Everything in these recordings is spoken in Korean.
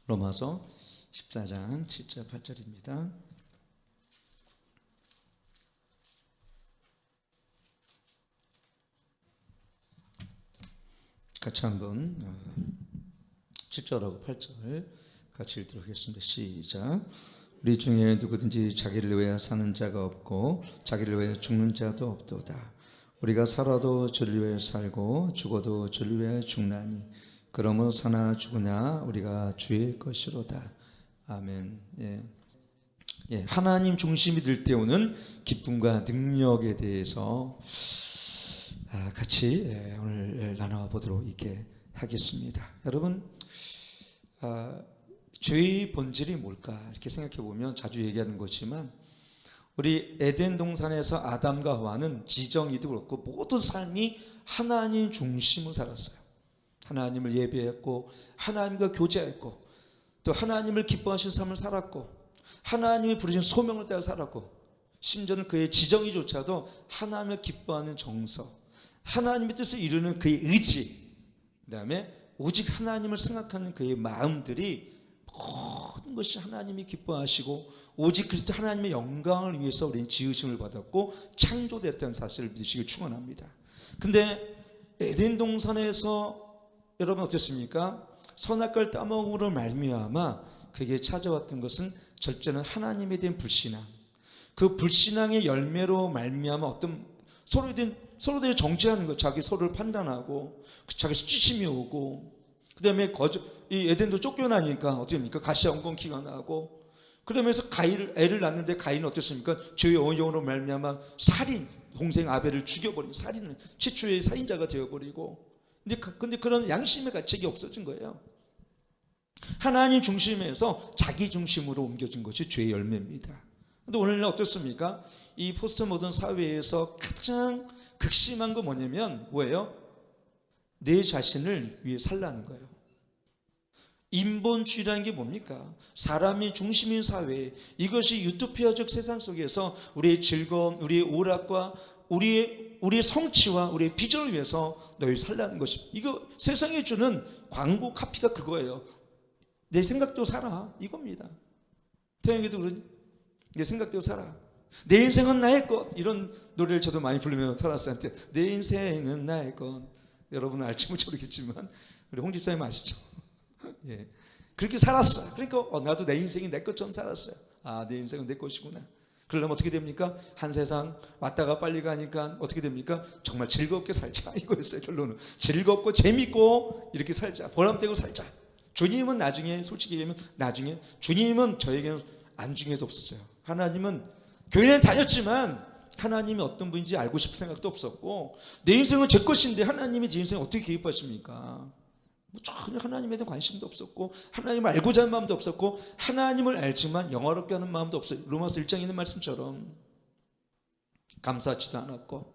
로마서 14장 7절 8절입니다. 같이 한번 7절하고 8절 같이 읽도록 하겠습니다. 시작. 우리 중에 누구든지 자기를 위하여 사는 자가 없고 자기를 위하여 죽는 자도 없도다. 우리가 살아도 주를 위하여 살고 죽어도 주를 위하여 죽나니 그러므로 사나 죽으나 우리가 주의 것이로다. 아멘. 하나님 중심이 될 때 오는 기쁨과 능력에 대해서 같이 오늘 나눠보도록 이렇게 하겠습니다. 여러분, 죄의 본질이 뭘까 이렇게 생각해 보면 자주 얘기하는 거지만 우리 에덴 동산에서 아담과 하와는 지정이도 그렇고 모든 삶이 하나님 중심으로 살았어요. 하나님을 예배했고 하나님과 교제했고 또 하나님을 기뻐하신 삶을 살았고 하나님이 부르신 소명을 따라 살았고 심지어는 그의 지정이조차도 하나님을 기뻐하는 정서, 하나님의 뜻을 이루는 그의 의지, 그 다음에 오직 하나님을 생각하는 그의 마음들이 모든 것이 하나님이 기뻐하시고 오직 그리스도 하나님의 영광을 위해서 우리는 지으심을 받았고 창조됐다는 사실을 믿으시길 축원합니다. 근데 에덴 동산에서 여러분 어땠습니까? 선악과를 따먹음으로 말미암아 그에게 찾아왔던 것은 절제는 하나님에 대한 불신앙, 그 불신앙의 열매로 말미암아 어떤 서로들 정죄하는 것, 자기 서로를 판단하고 자기 수치심이 오고 그 다음에 이 에덴도 쫓겨나니까 어떻게 됩니까? 가시와 엉겅퀴가 나고 그 다음에서 애를 낳는데 가인은 어땠습니까? 죄의 어용으로 말미암아 살인, 동생 아벨을 죽여버리고 살인을 최초의 살인자가 되어버리고 근데 그런 양심의 가책이 없어진 거예요. 하나님 중심에서 자기 중심으로 옮겨진 것이 죄의 열매입니다. 근데 오늘날 어떻습니까? 이 포스트 모던 사회에서 가장 극심한 거 뭐냐면 뭐예요? 내 자신을 위해 살라는 거예요. 인본주의라는 게 뭡니까? 사람이 중심인 사회, 이것이 유토피아적 세상 속에서 우리의 즐거움, 우리의 오락과 우리의 성취와 우리의 비전을 위해서 너희 살라는 것입니다. 이거 세상에 주는 광고 카피가 그거예요. 내 생각대로 살아, 이겁니다. 태영이도 그러니 내 생각대로 살아. 내 인생은 나의 것. 이런 노래를 저도 많이 부르며 살았어요. 내 인생은 나의 것. 여러분은 알지 모르겠지만 우리 홍 집사님 아시죠? 예. 그렇게 살았어요. 그러니까 나도 내 인생이 내 것처럼 살았어요. 내 인생은 내 것이구나. 그러려면 어떻게 됩니까? 한 세상 왔다가 빨리 가니까 어떻게 됩니까? 정말 즐겁게 살자, 이거였어요. 결론은 즐겁고 재밌고 이렇게 살자, 보람되고 살자. 주님은 나중에 솔직히 얘기하면 나중에 주님은 저에게는 안중에도 없었어요. 하나님은 교회는 다녔지만 하나님이 어떤 분인지 알고 싶은 생각도 없었고 내 인생은 제 것인데 하나님이 제 인생에 어떻게 개입하십니까? 전혀 하나님에 대한 관심도 없었고 하나님을 알고자 하는 마음도 없었고 하나님을 알지만 영화롭게 하는 마음도 없어요. 로마서 1장에 있는 말씀처럼 감사하지도 않았고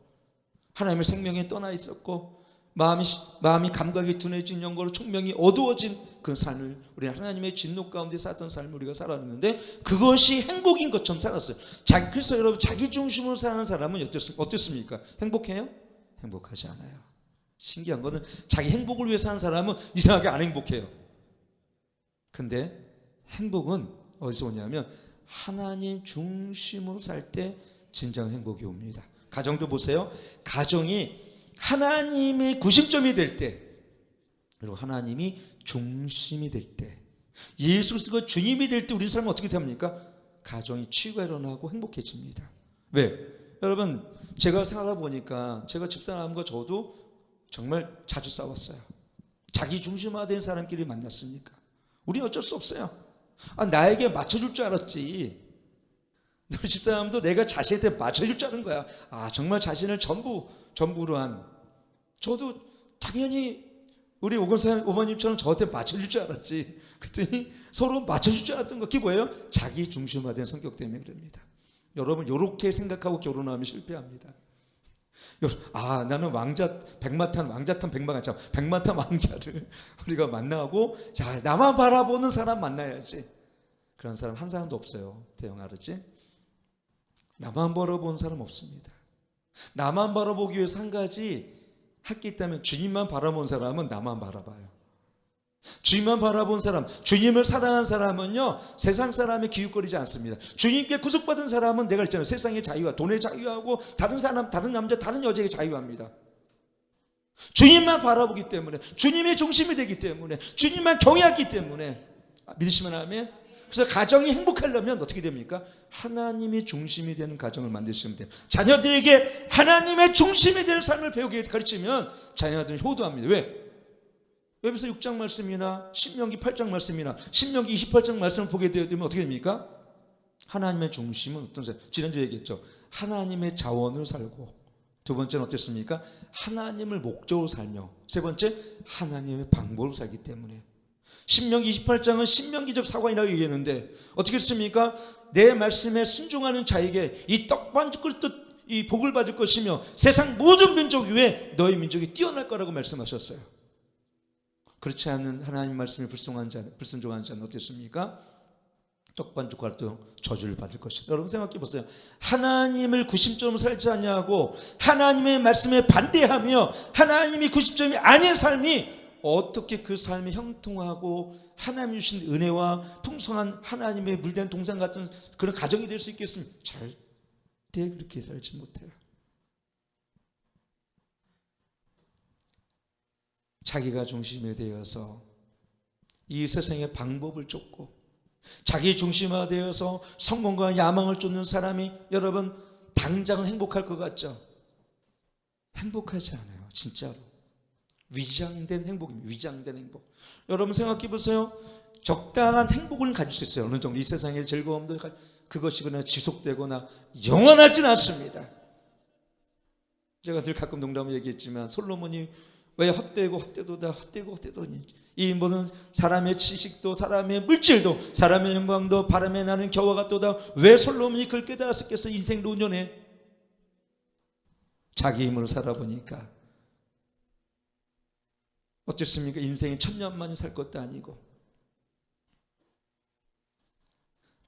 하나님의 생명에 떠나 있었고 마음이 감각이 둔해진 영광으로 총명이 어두워진 그 삶을 우리 하나님의 진노 가운데 살았던 삶을 우리가 살았는데 그것이 행복인 것처럼 살았어요. 그래서 여러분 자기 중심으로 사는 사람은 어떻습니까? 행복해요? 행복하지 않아요. 신기한 거는 자기 행복을 위해 사는 사람은 이상하게 안 행복해요. 근데 행복은 어디서 오냐면 하나님 중심으로 살 때 진정 행복이 옵니다. 가정도 보세요. 가정이 하나님의 구심점이 될 때, 그리고 하나님이 중심이 될 때, 예수 그리스도가 주님이 될 때 우리 삶은 어떻게 됩니까? 가정이 치유가 일어나고 행복해집니다. 왜? 여러분 제가 살아보니까 제가 집사람과 저도 정말 자주 싸웠어요. 자기 중심화된 사람끼리 만났으니까 우리는 어쩔 수 없어요. 나에게 맞춰줄 줄 알았지. 우리 집사람도 내가 자신한테 맞춰줄 줄 아는 거야. 정말 자신을 전부로 한. 저도 당연히 우리 오건사 어머님처럼 저한테 맞춰줄 줄 알았지. 그랬더니 서로 맞춰줄 줄 알았던 거 그게 뭐예요? 자기 중심화된 성격 때문에 그럽니다. 여러분 이렇게 생각하고 결혼하면 실패합니다. 나는 백마탄 왕자를 우리가 만나고 나만 바라보는 사람 만나야지. 그런 사람 한 사람도 없어요. 대형 알았지? 나만 바라보는 사람 없습니다. 나만 바라보기 위해서 한 가지 할 게 있다면 주님만 바라보는 사람은 나만 바라봐요. 주님만 바라본 사람, 주님을 사랑한 사람은요 세상 사람에 기웃거리지 않습니다. 주님께 구속받은 사람은 내가 했잖아요, 세상의 자유와 돈의 자유하고 다른 사람, 다른 남자, 다른 여자에게 자유합니다. 주님만 바라보기 때문에, 주님의 중심이 되기 때문에, 주님만 경외하기 때문에. 믿으시면 아멘. 그래서 가정이 행복하려면 어떻게 됩니까? 하나님이 중심이 되는 가정을 만드시면 돼요. 자녀들에게 하나님의 중심이 되는 삶을 배우게 가르치면 자녀들은 효도합니다. 왜? 에베소 6장 말씀이나 신명기 8장 말씀이나 신명기 28장 말씀을 보게 되면 어떻게 됩니까? 하나님의 중심은 어떤 사람? 지난주에 얘기했죠. 하나님의 자원을 살고, 두 번째는 어땠습니까? 하나님을 목적으로 살며, 세 번째 하나님의 방법으로 살기 때문에. 신명기 28장은 신명기적 사관이라고 얘기했는데 어떻게 했습니까? 내 말씀에 순종하는 자에게 이 떡반죽을 이 복을 받을 것이며 세상 모든 민족 위에 너희 민족이 뛰어날 거라고 말씀하셨어요. 그렇지 않은 하나님 말씀에 불순종하는 자는 어땠습니까? 떡반죽과 또 저주를 받을 것이다. 여러분 생각해 보세요. 하나님을 90점으로 살지 않냐고 하나님의 말씀에 반대하며 하나님이 90점이 아닌 삶이 어떻게 그 삶이 형통하고 하나님 주신 은혜와 풍성한 하나님의 물된 동산 같은 그런 가정이 될 수 있겠습니까? 절대 그렇게 살지 못해요. 자기가 중심이 되어서 이 세상의 방법을 쫓고 자기 중심화되어서 성공과 야망을 쫓는 사람이 여러분 당장은 행복할 것 같죠? 행복하지 않아요. 진짜로. 위장된 행복입니다. 위장된 행복. 여러분 생각해 보세요. 적당한 행복을 가질 수 있어요. 어느 정도 이 세상의 즐거움도 그것이 그냥 지속되거나 영원하진 않습니다. 제가 늘 가끔 농담을 얘기했지만 솔로몬이 왜 헛되도다 이 모든 사람의 지식도 사람의 물질도 사람의 영광도 바람에 나는 겨와 같도다. 왜 솔로몬이 그걸 깨달았겠어? 인생 노년에 자기 힘으로 살아보니까 어쨌습니까? 인생이 1000년만이 살 것도 아니고.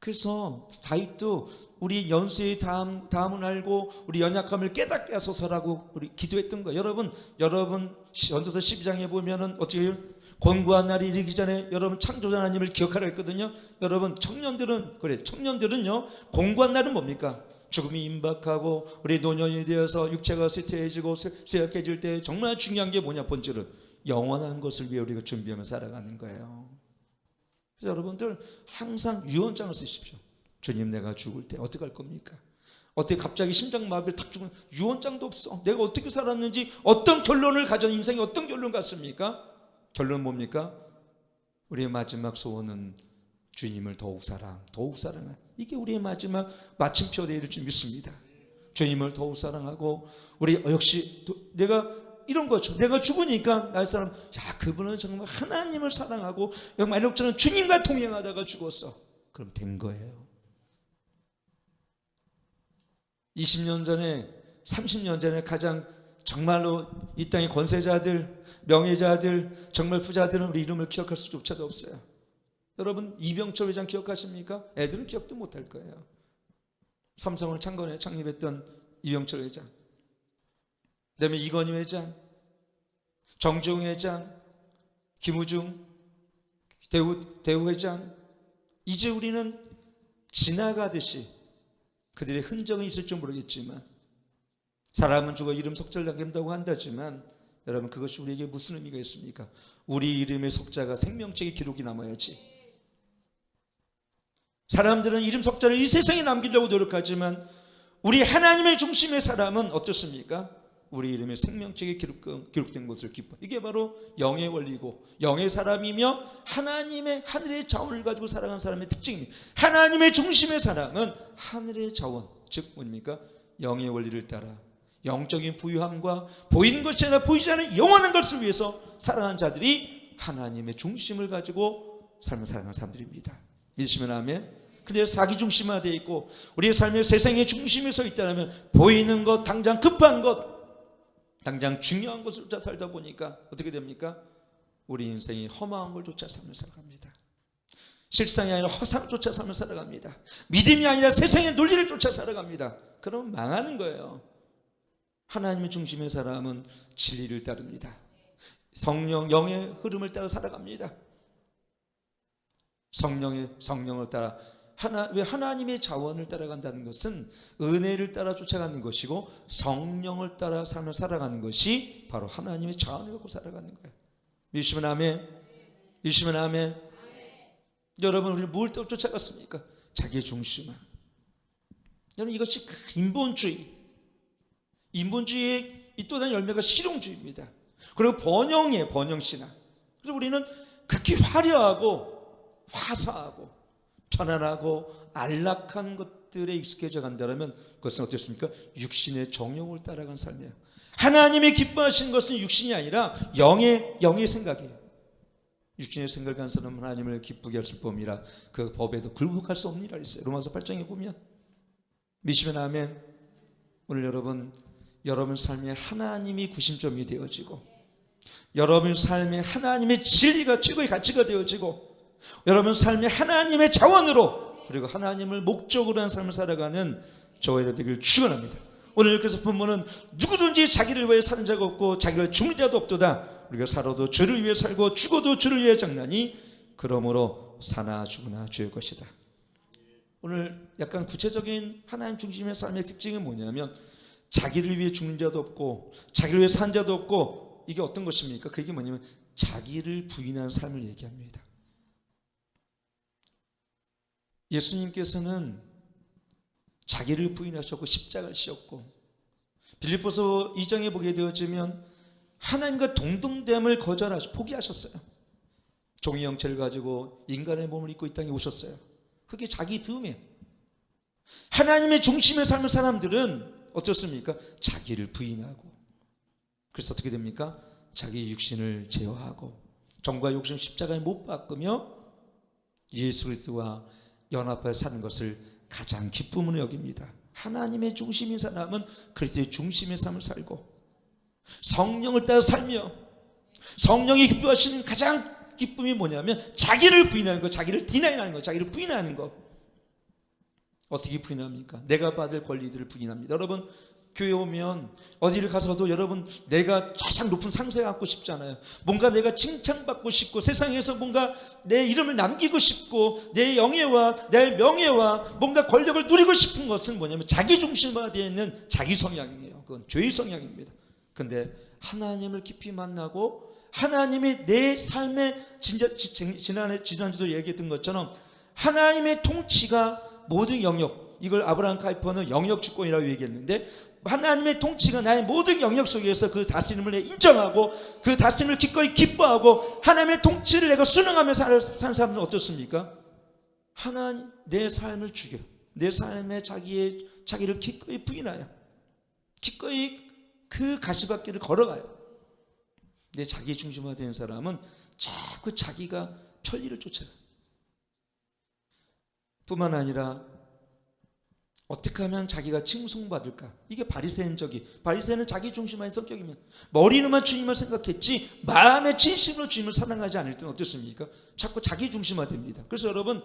그래서 다윗도 우리 연수의 다음은 알고 우리 연약함을 깨닫게 하소서라고 우리 기도했던 거예요. 여러분 전도서 12장에 보면은 어떻게 해요? 권고한 날이 이르기 전에 여러분 창조자 하나님을 기억하라 했거든요. 여러분 청년들은요 권고한 날은 뭡니까? 죽음이 임박하고 우리 노년이 되어서 육체가 쇠퇴해지고 쇠약해질 때 정말 중요한 게 뭐냐? 본질은 영원한 것을 위해 우리가 준비하며 살아가는 거예요. 그래서 여러분들 항상 유언장을 쓰십시오. 주님, 내가 죽을 때 어떻게 할 겁니까? 어떻게 갑자기 심장마비를 탁 죽으면 유언장도 없어. 내가 어떻게 살았는지 어떤 결론을 가졌 인생이 어떤 결론 같습니까? 결론은 뭡니까? 우리의 마지막 소원은 주님을 더욱 사랑하는 이게 우리의 마지막 마침표 되어야 될 줄 믿습니다. 주님을 더욱 사랑하고 우리 역시 내가 이런 거죠. 내가 죽으니까 날 사람 그분은 정말 하나님을 사랑하고 만약 저는 주님과 동행하다가 죽었어. 그럼 된 거예요. 20년 전에 30년 전에 가장 정말로 이 땅의 권세자들 명예자들 정말 부자들은 우리 이름을 기억할 수조차도 없어요. 여러분 이병철 회장 기억하십니까? 애들은 기억도 못할 거예요. 삼성을 창립했던 이병철 회장, 그 다음에 이건희 회장, 정주영 회장, 김우중 대우 회장. 이제 우리는 지나가듯이 그들의 흔적은 있을 줄 모르겠지만 사람은 죽어 이름 석자를 남긴다고 한다지만 여러분 그것이 우리에게 무슨 의미가 있습니까? 우리 이름의 석자가 생명책의 기록이 남아야지. 사람들은 이름 석자를 이 세상에 남기려고 노력하지만 우리 하나님의 중심의 사람은 어떻습니까? 우리 이름의 생명책에 기록된 것을 기뻐. 이게 바로 영의 원리고 영의 사람이며 하나님의 하늘의 자원을 가지고 살아가는 사람의 특징입니다. 하나님의 중심의 사람은 하늘의 자원, 즉 뭡니까? 영의 원리를 따라 영적인 부유함과 보이는 것이 아니라 보이지 않는 영원한 것을 위해서 살아가는 자들이 하나님의 중심을 가지고 삶을 살아가는 사람들입니다. 믿으시면 아멘. 근데 사기 중심화되어 있고 우리의 삶의 세상의 중심에 서 있다면 보이는 것, 당장 급한 것, 당장 중요한 것을 쫓아 살다 보니까 어떻게 됩니까? 우리 인생이 허망한 걸 쫓아 살며 살아갑니다. 실상이 아니라 허상을 쫓아 살며 살아갑니다. 믿음이 아니라 세상의 논리를 쫓아 살아갑니다. 그러면 망하는 거예요. 하나님의 중심의 사람은 진리를 따릅니다. 성령, 영의 흐름을 따라 살아갑니다. 성령을 따라 왜 하나님의 자원을 따라간다는 것은 은혜를 따라 쫓아가는 것이고 성령을 따라 삶을 살아가는 것이 바로 하나님의 자원을 갖고 살아가는 거예요. 믿으시면 아멘. 믿으시면 아멘. 여러분, 우리 뭘 또 쫓아갔습니까? 자기의 중심을. 여러분, 이것이 인본주의의 또 다른 열매가 실용주의입니다. 그리고 번영이에요. 번영신앙. 그래서 우리는 극히 화려하고 화사하고 편안하고 안락한 것들에 익숙해져 간다면 그것은 어떻습니까? 육신의 정욕을 따라간 삶이에요. 하나님이 기뻐하시는 것은 육신이 아니라 영의 생각이에요. 육신의 생각을 한 사람은 하나님을 기쁘게 할 법이라 그 법에도 굴복할 수 없느니라 했어요. 로마서 8장에 보면. 믿으시면 아멘. 오늘 여러분 삶에 하나님이 구심점이 되어지고, 여러분 삶에 하나님의 진리가 최고의 가치가 되어지고, 여러분 삶에 하나님의 자원으로 그리고 하나님을 목적으로 한 삶을 살아가는 저와 여러분 되기를 축원합니다. 오늘 그래서 본문은 누구든지 자기를 위해 사는 자가 없고 자기를 죽는 자도 없도다. 우리가 살아도 주를 위해 살고 죽어도 주를 위해 장나니 그러므로 사나 죽으나 주의 것이다. 오늘 약간 구체적인 하나님 중심의 삶의 특징이 뭐냐면 자기를 위해 죽는 자도 없고 자기를 위해 산 자도 없고, 이게 어떤 것입니까? 그게 뭐냐면 자기를 부인한 삶을 얘기합니다. 예수님께서는 자기를 부인하셨고 십자가를 지었고, 빌립보서 2장에 보게 되어지면 하나님과 동등됨을 거절하시고 포기하셨어요. 종의 형체를 가지고 인간의 몸을 입고 이 땅에 오셨어요. 그게 자기 부음이에요. 하나님의 중심의 삶을 사람들은 어떻습니까? 자기를 부인하고, 그래서 어떻게 됩니까? 자기 육신을 제어하고 정과 욕심 십자가에 못 박으며 예수 그리스도와 연합하여 사는 것을 가장 기쁨으로 여깁니다. 하나님의 중심인 사람은 그리스도의 중심의 삶을 살고 성령을 따라 살며, 성령이 기뻐하시는 가장 기쁨이 뭐냐면 자기를 부인하는 것, 자기를 디나이하는 것, 자기를 부인하는 것. 어떻게 부인합니까? 내가 받을 권리들을 부인합니다. 여러분, 교회 오면 어디를 가서도 여러분 내가 가장 높은 상세에 앉고 싶잖아요. 뭔가 내가 칭찬받고 싶고 세상에서 뭔가 내 이름을 남기고 싶고 내 영예와 내 명예와 뭔가 권력을 누리고 싶은 것은 뭐냐면 자기 중심화되어 있는 자기 성향이에요. 그건 죄의 성향입니다. 근데 하나님을 깊이 만나고 하나님이 내 삶의 지난주도 얘기했던 것처럼 하나님의 통치가 모든 영역, 이걸 아브라함 카이퍼는 영역 주권이라고 얘기했는데, 하나님의 통치가 나의 모든 영역 속에서 그 다스림을 인정하고 그 다스림을 기꺼이 기뻐하고 하나님의 통치를 내가 순응하며 사는 사람은 어떻습니까? 하나님 내 삶을 죽여, 내 삶에 자기를 기꺼이 부인하여 기꺼이 그 가시밭길을 걸어가요. 내 자기 중심화된 사람은 자꾸 자기가 편리를 쫓아가요. 뿐만 아니라 어떻게 하면 자기가 칭송받을까? 이게 바리새인은 자기 중심화의 성격이면 머리로만 주님을 생각했지 마음의 진심으로 주님을 사랑하지 않을 때는 어떻습니까? 자꾸 자기 중심화됩니다. 그래서 여러분,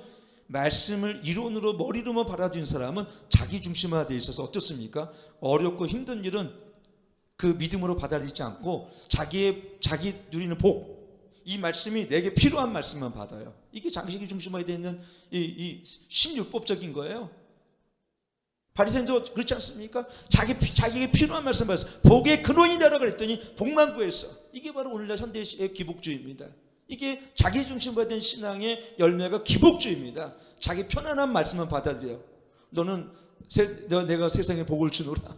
말씀을 이론으로 머리로만 받아들이는 사람은 자기 중심화되어 있어서 어떻습니까? 어렵고 힘든 일은 그 믿음으로 받아들이지 않고 자기 누리는 복, 이 말씀이 내게 필요한 말씀만 받아요. 이게 자기 중심화되어 있는 이 신율법적인 거예요. 바리새인도 그렇지 않습니까? 자기에게 필요한 말씀 받았어. 복의 근원이다라고 그랬더니 복만 구했어. 이게 바로 오늘날 현대의 기복주의입니다. 이게 자기 중심화된 신앙의 열매가 기복주의입니다. 자기 편안한 말씀만 받아들여요. 내가 세상에 복을 주노라,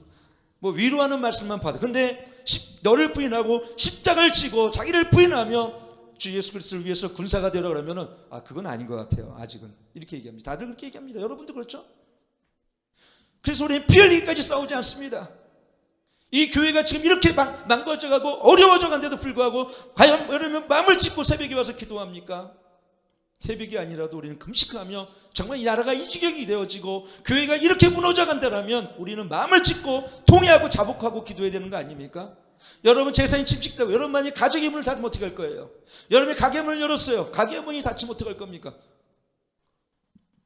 뭐 위로하는 말씀만 받아. 근데 너를 부인하고 십자가를 지고 자기를 부인하며 주 예수 그리스도를 위해서 군사가 되라 그러면은 그건 아닌 것 같아요. 아직은 이렇게 얘기합니다. 다들 그렇게 얘기합니다. 여러분도 그렇죠? 그래서 우리는 피 흘리기까지 싸우지 않습니다. 이 교회가 지금 이렇게 망가져가고 어려워져 간데도 불구하고 과연 그러면 마음을 찢고 새벽에 와서 기도합니까? 새벽이 아니라도 우리는 금식하며 정말 이 나라가 이 지경이 되어지고 교회가 이렇게 무너져 간다면 우리는 마음을 찢고 통회하고 자복하고 기도해야 되는 거 아닙니까? 여러분, 재산이 침식되고 여러분만이 가정의 문을 닫으면 어떻게 할 거예요? 여러분이 가게 문을 열었어요. 가게 문이 닫히면 어떻게 할 겁니까?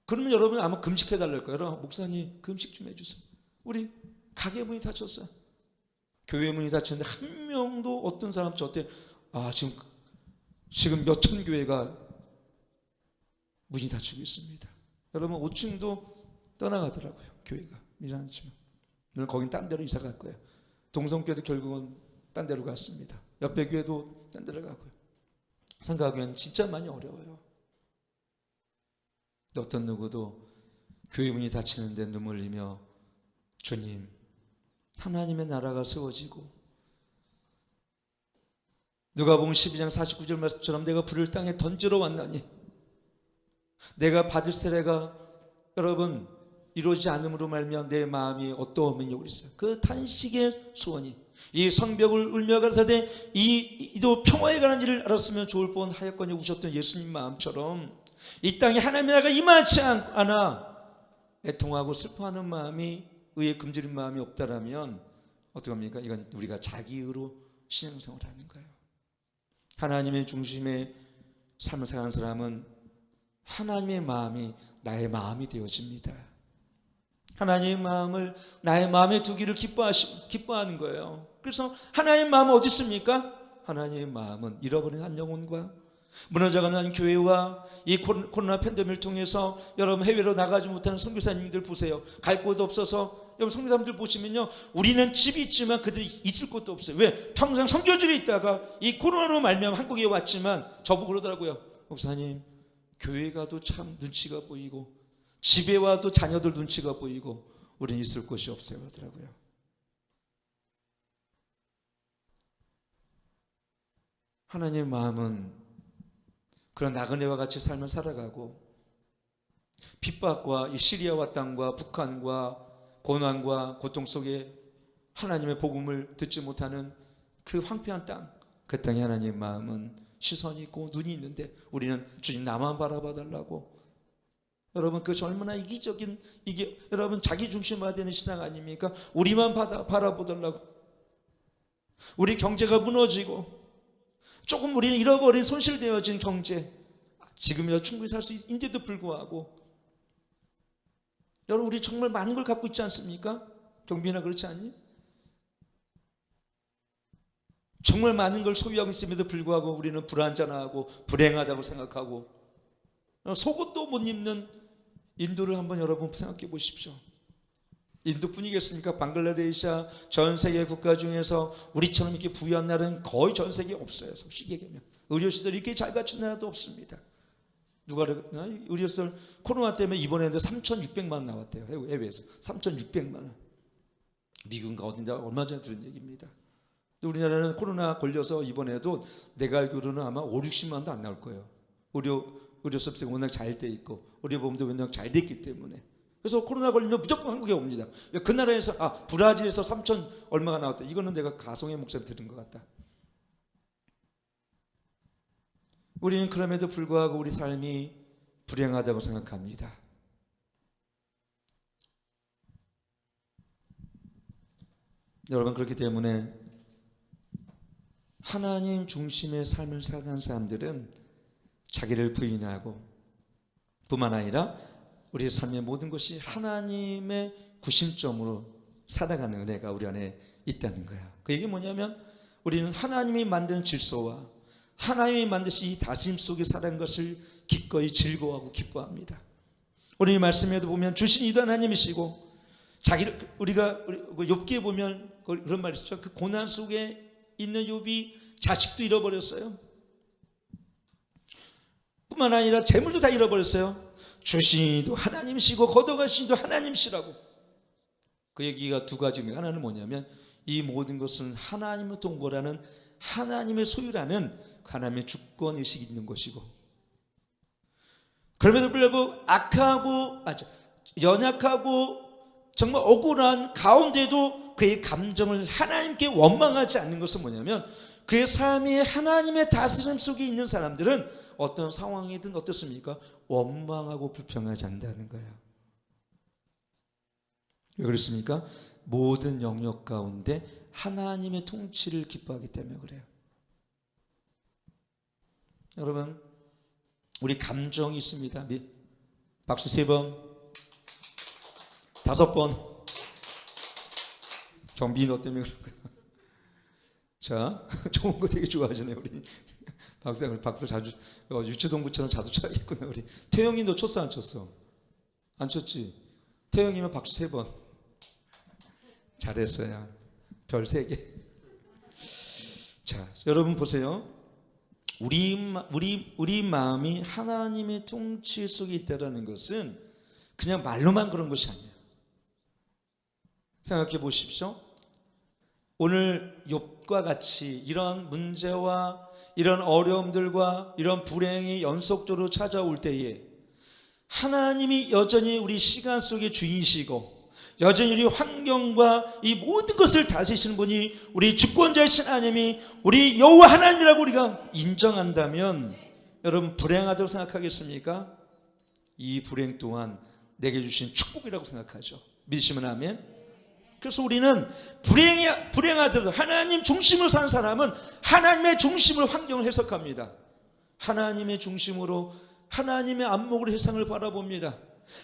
그러면 여러분 아마 금식해 달랄 거예요. 여러분, 목사님 금식 좀 해주세요. 우리 가게 문이 닫혔어요. 교회 문이 닫혔는데 한 명도 어떤 사람 저한테 지금 몇천 교회가 문이 닫히고 있습니다. 여러분 5층도 떠나가더라고요. 교회가 미안하지만 오늘 거긴 딴 데로 이사 갈 거예요. 동성교회도 결국은 딴 데로 갔습니다. 옆에 교회도 딴 데로 가고요. 생각하면 진짜 많이 어려워요. 어떤 누구도 교회 문이 닫히는데 눈물 흘리며 주님, 하나님의 나라가 세워지고 누가복음 12장 49절 말씀처럼 내가 불을 땅에 던지러 왔나니 내가 받을 세례가 여러분 이루어지지 않음으로 말미암아 내 마음이 어떠하면요 그랬어요. 그 탄식의 소원이 이 성벽을 울며 가라사대 이도 평화에 관한 일을 알았으면 좋을 뻔 하였거니 우셨던 예수님 마음처럼 이 땅에 하나님의 나라가 임하지 않아 애통하고 슬퍼하는 마음이 의에 금지는 마음이 없다라면 어떡합니까? 이건 우리가 자기의로 신앙생활을 하는 거예요. 하나님의 중심의 삶을 살아가는 사람은 하나님의 마음이 나의 마음이 되어집니다. 하나님의 마음을 나의 마음에 두기를 기뻐하는 거예요. 그래서 하나님의 마음은 어디 있습니까? 하나님의 마음은 잃어버린 한 영혼과 무너져가는 한 교회와 이 코로나 팬데믹을 통해서 여러분 해외로 나가지 못하는 선교사님들 보세요. 갈 곳 없어서 여러분 선교사님들 보시면요, 우리는 집이 있지만 그들이 있을 곳도 없어요. 왜? 평생 선교지에 있다가 이 코로나로 말미암아 한국에 왔지만 저보고 그러더라고요. 목사님, 교회 가도 참 눈치가 보이고 집에 와도 자녀들 눈치가 보이고 우리는 있을 곳이 없어요 그러더라고요. 하나님의 마음은 그런 나그네와 같이 삶을 살아가고 핍박과 이 시리아와 땅과 북한과 고난과 고통 속에 하나님의 복음을 듣지 못하는 그 황폐한 땅, 그 땅에 하나님의 마음은 시선이 있고 눈이 있는데 우리는 주님 나만 바라봐 달라고. 여러분 그것이 얼마나 이기적인 이게 여러분 자기 중심화되는 신앙 아닙니까? 우리만 바라보달라고. 우리 경제가 무너지고 조금 우리는 잃어버린 손실되어진 경제 지금이라도 충분히 살 수 있는데도 불구하고 여러분 우리 정말 많은 걸 갖고 있지 않습니까? 경빈아 그렇지 않니? 정말 많은 걸 소유하고 있음에도 불구하고 우리는 불안전하고 불행하다고 생각하고 속옷도 못 입는 인도를 한번 여러분 생각해 보십시오. 인도뿐이겠습니까? 방글라데시아 전 세계 국가 중에서 우리처럼 이렇게 부유한 나라는 거의 전 세계에 없어요. 쉽게 얘기하면 의료시설 이렇게 잘 갖춘 나라도 없습니다. 누가 그랬나? 의료시설 코로나 때문에 입원했는데 3,600만 원 나왔대요. 해외에서 3,600만 원. 미국인가 어딘가 얼마 전에 들은 얘기입니다. 우리나라는 코로나 걸려서 입원해도 내가 알기로는 아마 5, 60만 원도 안 나올 거예요. 의료 서비스가 워낙 잘 돼 있고 의료보험도 워낙 잘 됐기 때문에. 그래서 코로나 걸리면 무조건 한국에 옵니다. 그 나라에서 브라질에서 3천 얼마가 나왔다. 이거는 내가 가성의 목소리 들은 것 같다. 우리는 그럼에도 불구하고 우리 삶이 불행하다고 생각합니다. 여러분 그렇기 때문에 하나님 중심의 삶을 살아가는 사람들은 자기를 부인하고 뿐만 아니라 우리의 삶의 모든 것이 하나님의 구심점으로 살아가는 은혜가 우리 안에 있다는 거야. 그 얘기 뭐냐면 우리는 하나님이 만든 질서와 하나님이 만드신 이 다스림 속에 살아가는 것을 기꺼이 즐거워하고 기뻐합니다. 우리 말씀에도 보면 주신 이도 하나님이시고 우리가 욥기에 보면 그런 말이 있죠. 그 고난 속에 있는 욥이 자식도 잃어버렸어요. 뿐만 아니라 재물도 다 잃어버렸어요. 주신이도 하나님이시고 걷어가신이도 하나님이시라고. 그 얘기가 두 가지입니다. 하나는 뭐냐면 이 모든 것은 하나님의 동거라는 하나님의 소유라는 하나님의 주권의식이 있는 것이고 그럼에도 불구하고 연약하고 정말 억울한 가운데도 그의 감정을 하나님께 원망하지 않는 것은 뭐냐면 그의 삶이 하나님의 다스림 속에 있는 사람들은 어떤 상황이든 어떻습니까? 원망하고 불평하지 않는다는 거예요. 왜 그렇습니까? 모든 영역 가운데 하나님의 통치를 기뻐하기 때문에 그래요. 여러분 우리 감정이 있습니다. 박수 3번 5번. 정빈 너 때문에 그럴까요? 자, 좋은 거 되게 좋아하시네요. 우리 박수 자주 유치동부처럼 자주 쳐야겠구나. 우리 태영이 너 쳤어 안 쳤어? 안 쳤지? 태영이면 박수 3번. 잘했어요. 별 3개. 자, 여러분 보세요. 우리 마음이 하나님의 통치 속에 있다는 것은 그냥 말로만 그런 것이 아니에요. 생각해 보십시오. 오늘 욥과 같이 이런 문제와 이런 어려움들과 이런 불행이 연속적으로 찾아올 때에 하나님이 여전히 우리 시간 속의 주인이시고 여전히 우리 환경과 이 모든 것을 다스리시는 분이 우리 주권자이신 하나님이 우리 여호와 하나님이라고 우리가 인정한다면 여러분 불행하다고 생각하겠습니까? 이 불행 또한 내게 주신 축복이라고 생각하죠. 믿으시면 아멘. 그래서 우리는 불행하더라도 하나님 중심으로 사는 사람은 하나님의 중심으로 환경을 해석합니다. 하나님의 중심으로 하나님의 안목으로 세상을 바라봅니다.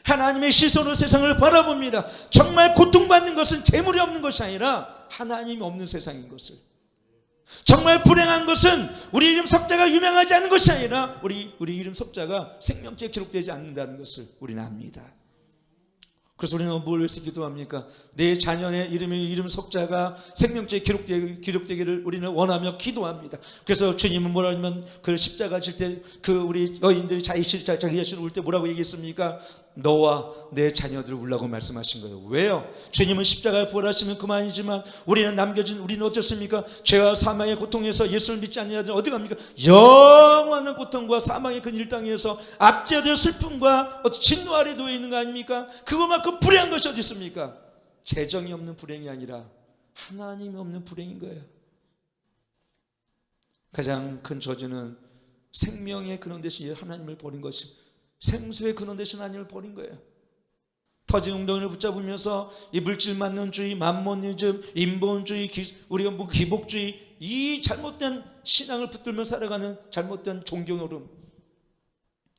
하나님의 시선으로 세상을 바라봅니다. 정말 고통받는 것은 재물이 없는 것이 아니라 하나님이 없는 세상인 것을, 정말 불행한 것은 우리 이름 석자가 유명하지 않은 것이 아니라 우리 이름 석자가 생명책에 기록되지 않는다는 것을 우리는 압니다. 그래서 우리는 뭘 위해서 기도합니까? 내 자녀의 이름 석자가 생명책에 기록되기를 우리는 원하며 기도합니다. 그래서 주님은 뭐라 하면 그 십자가 질 때 그 우리 여인들이 자기 자신을 울 때 뭐라고 얘기했습니까? 너와 내 자녀들을 울라고 말씀하신 거예요. 왜요? 주님은 십자가에 부활하시면 그만이지만 우리는 어떻습니까? 죄와 사망의 고통에서 예수를 믿지 않는 자들은 어디 갑니까? 영원한 고통과 사망의 그 일당에서 압제된 슬픔과 진노 아래 놓여 있는 거 아닙니까? 그것만큼 불행한 것이 어디 있습니까? 재정이 없는 불행이 아니라 하나님이 없는 불행인 거예요. 가장 큰 저주는 생명의 근원 대신 하나님을 버린 것이, 생수의 근원 대신 하나님을 버린 거예요. 터진 웅덩이를 붙잡으면서 이 물질만능주의, 만몬이즘, 인본주의, 우리가 기복주의, 이 잘못된 신앙을 붙들며 살아가는 잘못된 종교노름,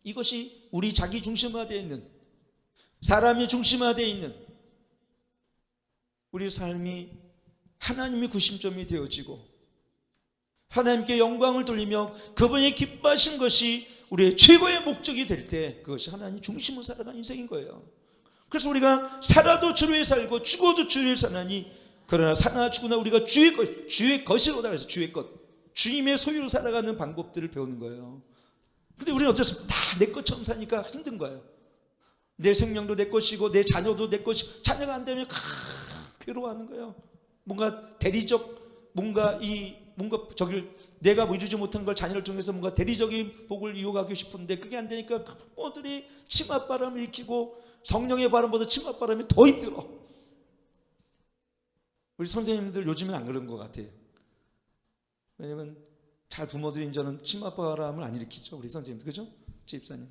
이것이 우리 자기 중심화되어 있는, 사람이 중심화되어 있는 우리 삶이 하나님의 구심점이 되어지고 하나님께 영광을 돌리며 그분이 기뻐하신 것이 우리의 최고의 목적이 될 때 그것이 하나님 중심으로 살아가는 인생인 거예요. 그래서 우리가 살아도 주를 위해 살고 죽어도 주를 위해 사나니, 그러나 사나 죽으나 우리가 주의 것이로다 해서 주의 것, 주님의 소유로 살아가는 방법들을 배우는 거예요. 근데 우리는 어째서 다 내 것처럼 사니까 힘든 거예요. 내 생명도 내 것이고 내 자녀도 내 것이, 자녀가 안 되면 괴로워하는 거예요. 뭔가 대리적, 뭔가 저길 내가 이루지 못한 걸 자녀를 통해서 뭔가 대리적인 복을 이어가고 싶은데 그게 안 되니까 부모들이 치맛바람을 일으키고 성령의 바람보다 치맛바람이 더 힘들어. 우리 선생님들 요즘은 안 그런 것 같아요. 왜냐면 잘 부모들이 이제는 치맛바람을 안 일으키죠. 우리 선생님들, 그죠? 집사님.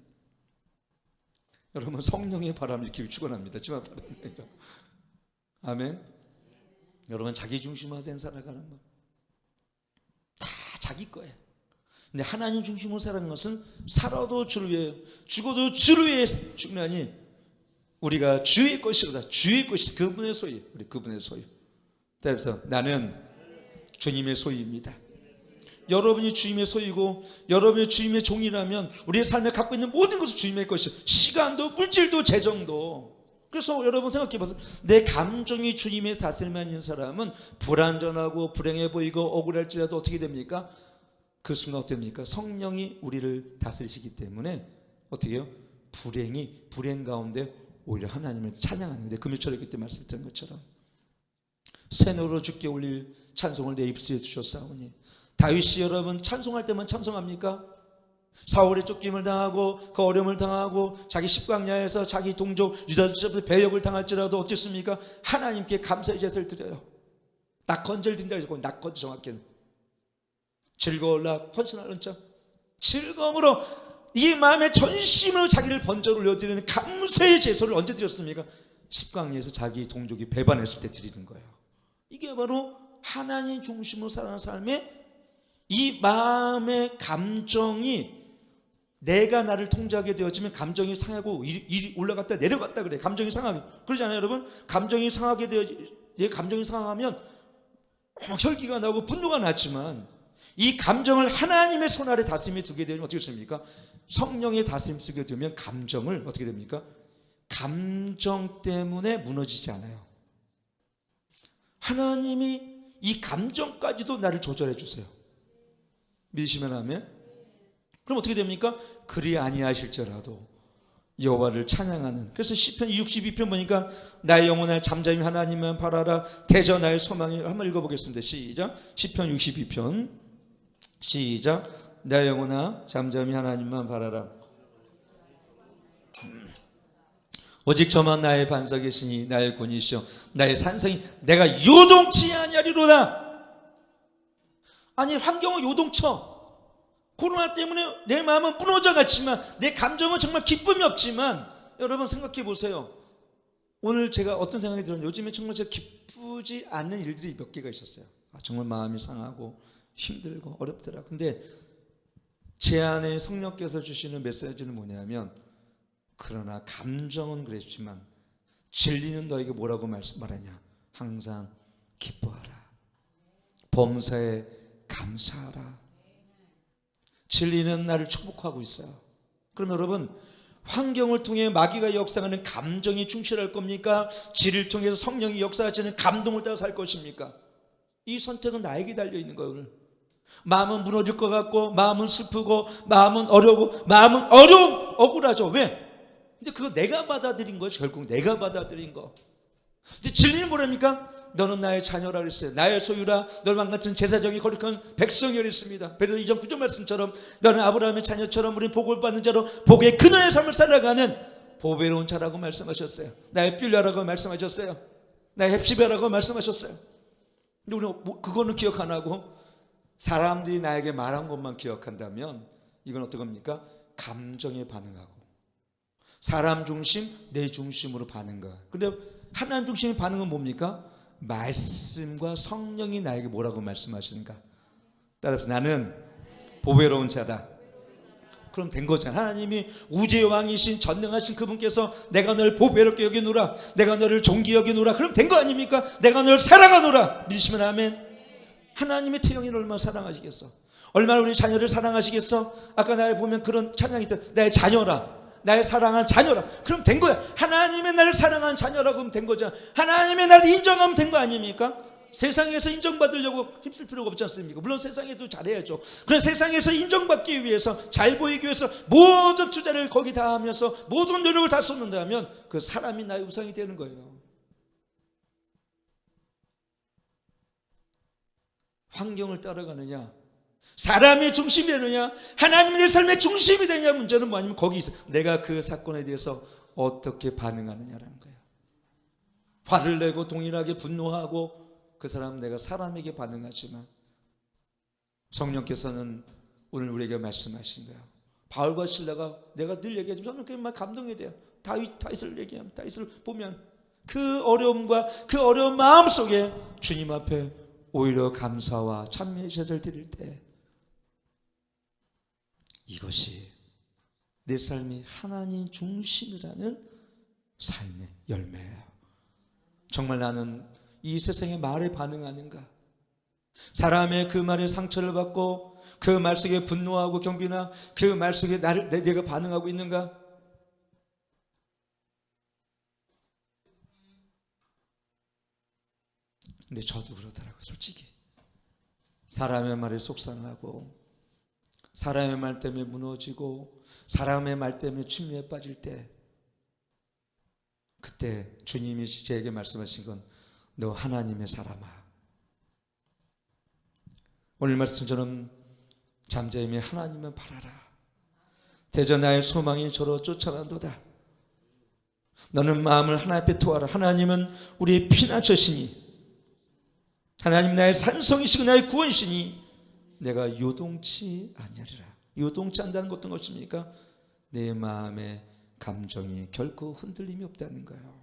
여러분 성령의 바람을 일으키기 축원합니다. 치맛바람. 아멘. 여러분 자기 중심화된 살아가는 것 다 자기 거예요. 근데 하나님 중심으로 살아가는 것은 살아도 주를 위해, 죽어도 주를 위해 죽나니 우리가 주의 것이로다. 주의 것이 그분의 소유, 우리 그분의 소유. 그래서 나는 주님의 소유입니다. 여러분이 주님의 소유고 여러분이 주님의 종이라면 우리의 삶에 갖고 있는 모든 것은 주님의 것이에요. 시간도 물질도 재정도. 그래서 여러분 생각해 보세요. 내 감정이 주님의 다스림에 있는 사람은 불안전하고 불행해 보이고 억울할지라도 어떻게 됩니까? 그 순간 어떻게 됩니까? 성령이 우리를 다스리시기 때문에 어떻게 해요? 불행 가운데 오히려 하나님을 찬양하는 건데, 금요철에 그때 말씀드린 것처럼 새 노래로 주께 올릴 찬송을 내 입술에 주셨사오니. 다윗이 여러분 찬송할 때만 찬송합니까? 사울의 쫓김을 당하고 그 어려움을 당하고 자기 십광야에서 자기 동족 유다족의 배역을 당할지라도 어쨌습니까? 하나님께 감사의 제사를 드려요. 낙헌제를 드린다 해서 낙헌, 정확히는 즐거울라 헌신하는 자, 즐거움으로 이 마음의 전심으로 자기를 번져 올려드리는 감사의 제사를 언제 드렸습니까? 십광야에서 자기 동족이 배반했을 때 드리는 거예요. 이게 바로 하나님 중심으로 살아가는 삶의 이 마음의 감정이, 내가 나를 통제하게 되어지면 감정이 상하고 올라갔다 내려갔다 그래. 감정이 상하게 그러지 않아요, 여러분? 감정이 상하게 감정이 상하면 혈기가 나고 분노가 났지만 이 감정을 하나님의 손 아래 다스림에 두게 되면 어떻게 됩니까? 성령의 다스림 속에 두면 감정을 어떻게 됩니까? 감정 때문에 무너지지 않아요. 하나님이 이 감정까지도 나를 조절해 주세요. 믿으시면 아멘. 그럼 어떻게 됩니까? 그리 아니하실지라도 여호와를 찬양하는. 그래서 시편 62편 보니까 나의 영혼아 잠잠히 하나님만 바라라 대저 나의 소망이. 한번 읽어보겠습니다. 시작. 시편 62편 시작. 나의 영혼아 잠잠히 하나님만 바라라 오직 저만 나의 반석이시니 나의 군이시여 나의 산성이 내가 요동치 아니하리로다. 아니 환경은 요동쳐. 코로나 때문에 내 마음은 무너져 갔지만 내 감정은 정말 기쁨이 없지만 여러분 생각해 보세요. 오늘 제가 어떤 생각이 들었냐면 요즘에 정말 제가 기쁘지 않는 일들이 몇 개가 있었어요. 정말 마음이 상하고 힘들고 어렵더라. 근데 제 안에 성령께서 주시는 메시지는 뭐냐면 그러나 감정은 그랬지만 진리는 너에게 뭐라고 말하냐? 항상 기뻐하라. 범사에 감사하라. 진리는 나를 축복하고 있어요. 그럼 여러분 환경을 통해 마귀가 역사하는 감정이 충실할 겁니까? 진리를 통해서 성령이 역사하시는 감동을 따라 살 것입니까? 이 선택은 나에게 달려있는 거예요. 오늘 마음은 무너질 것 같고 마음은 슬프고 마음은 어려우고 마음은 억울하죠. 왜? 근데 그거 내가 받아들인 거죠. 결국 내가 받아들인 거. 근데 진리는 뭐랍니까? 너는 나의 자녀라 그랬어요. 나의 소유라. 너만 같은 제사장이 거룩한 백성이 그랬습니다. 베드로 2장 9절 말씀처럼 너는 아브라함의 자녀처럼 우리 복을 받는 자로 복의 근원의 삶을 살아가는 보배로운 자라고 말씀하셨어요. 나의 빌라라고 말씀하셨어요. 나의 헵시베라고 말씀하셨어요. 근데 우리는 그거는 기억 안 하고 사람들이 나에게 말한 것만 기억한다면 이건 어떤 겁니까? 감정에 반응하고 사람 중심, 내 중심으로 반응가. 근데 하나님 중심의 반응은 뭡니까? 말씀과 성령이 나에게 뭐라고 말씀하시는가? 따라서 나는 보배로운 자다. 그럼 된 거잖아. 하나님이 우주의 왕이신 전능하신 그분께서 내가 너를 보배롭게 여기노라. 내가 너를 존귀 여기노라. 그럼 된 거 아닙니까? 내가 너를 사랑하노라. 믿으시면 아멘. 하나님의 태영이를 얼마나 사랑하시겠어? 얼마나 우리 자녀를 사랑하시겠어? 아까 나를 보면 그런 찬양이 있다. 나의 자녀라. 나의 사랑한 자녀라. 그럼 된 거야. 하나님의 나를 사랑한 자녀라고 하면 된 거잖아. 하나님의 나를 인정하면 된 거 아닙니까? 세상에서 인정받으려고 힘쓸 필요가 없지 않습니까? 물론 세상에도 잘해야죠. 그래서 세상에서 인정받기 위해서 잘 보이기 위해서 모든 투자를 거기 다 하면서 모든 노력을 다 쏟는다면 그 사람이 나의 우상이 되는 거예요. 환경을 따라가느냐 사람의 중심이 되느냐 하나님의 삶의 중심이 되느냐 문제는 뭐냐면 거기 있어. 내가 그 사건에 대해서 어떻게 반응하느냐라는 거예요. 화를 내고 동일하게 분노하고 그 사람 내가 사람에게 반응하지만 성령께서는 오늘 우리에게 말씀하신 거예요. 바울과 실라가 내가 늘 얘기하지만 저는 그만 감동이 돼요. 다윗을 얘기하면 다윗을 보면 그 어려움과 그 어려운 마음 속에 주님 앞에 오히려 감사와 찬미의 제사를 드릴 때 이것이 내 삶이 하나님 중심이라는 삶의 열매예요. 정말 나는 이 세상의 말에 반응하는가? 사람의 그 말에 상처를 받고 그 말 속에 분노하고 경비나 그 말 속에 내가 반응하고 있는가? 근데 저도 그러더라고요. 솔직히 사람의 말에 속상하고 사람의 말 때문에 무너지고 사람의 말 때문에 침미에 빠질 때 그때 주님이 저에게 말씀하신 건 너 하나님의 사람아. 오늘 말씀처럼 잠잠히 하나님만 바라라. 대저 나의 소망이 저로 쫓아난도다. 너는 마음을 하나님 앞에 토하라. 하나님은 우리의 피난처시니 하나님 나의 산성이시고 나의 구원이시니 내가 요동치 아니하리라. 요동치 않는다는 것은 것입니까? 내 마음의 감정이 결코 흔들림이 없다는 거예요.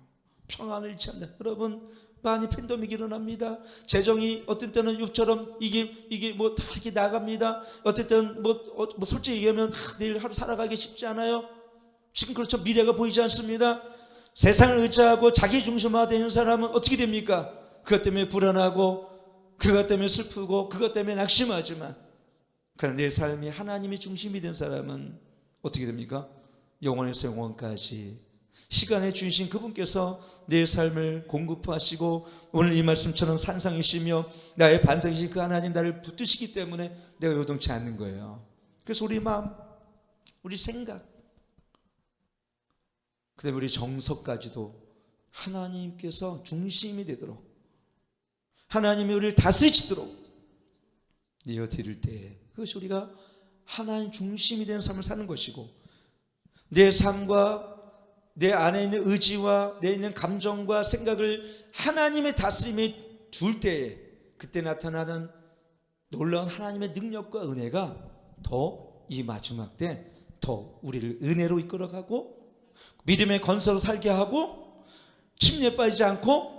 평안을 잃지 않는다. 여러분 많이 팬데믹이 일어납니다. 재정이 어떤 때는 육처럼 이게 뭐 다 이렇게 나갑니다. 어떤 때는 뭐 솔직히 얘기하면 내일 하루 살아가기 쉽지 않아요. 지금 그렇죠. 미래가 보이지 않습니다. 세상을 의지하고 자기 중심화되는 사람은 어떻게 됩니까? 그것 때문에 불안하고 그것 때문에 슬프고 그것 때문에 낙심하지만 그러나 내 삶이 하나님이 중심이 된 사람은 어떻게 됩니까? 영원에서 영원까지 시간의 주인신 그분께서 내 삶을 공급하시고 오늘 이 말씀처럼 산상이시며 나의 반석이신 그 하나님 나를 붙드시기 때문에 내가 요동치 않는 거예요. 그래서 우리 마음, 우리 생각, 그다음에 우리 정서까지도 하나님께서 중심이 되도록, 하나님이 우리를 다스리시도록 내어드릴 때, 그것이 우리가 하나님 중심이 되는 삶을 사는 것이고, 내 삶과 내 안에 있는 의지와 내 있는 감정과 생각을 하나님의 다스림에 둘 때에 그때 나타나는 놀라운 하나님의 능력과 은혜가 더 이 마지막 때 더 우리를 은혜로 이끌어가고 믿음의 건설로 살게 하고 침례에 빠지지 않고,